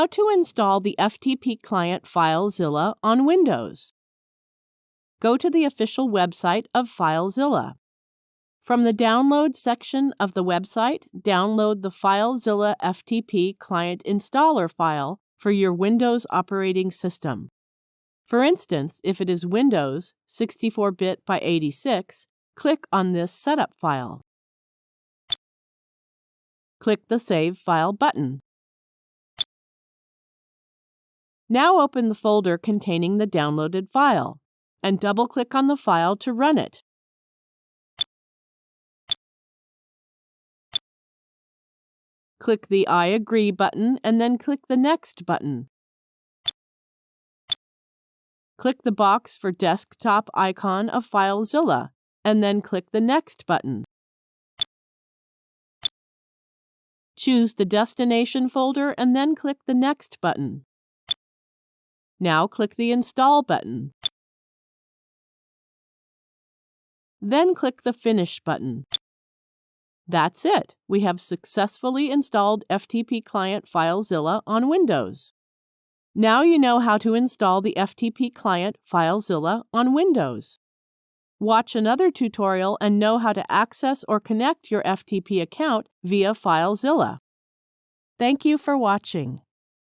How to install the FTP client Filezilla on Windows. Go to the official website of Filezilla. From the Download section of the website, download the Filezilla FTP client installer file for your Windows operating system. For instance, if it is Windows 64-bit by 86, click on this setup file. Click the Save File button. Now open the folder containing the downloaded file, and double-click on the file to run it. Click the I agree button and then click the Next button. Click the box for desktop icon of Filezilla, and then click the Next button. Choose the destination folder and then click the Next button. Now click the Install button. Then click the Finish button. That's it. We have successfully installed FTP client Filezilla on Windows. Now you know how to install the FTP client Filezilla on Windows. Watch another tutorial and know how to access or connect your FTP account via Filezilla. Thank you for watching.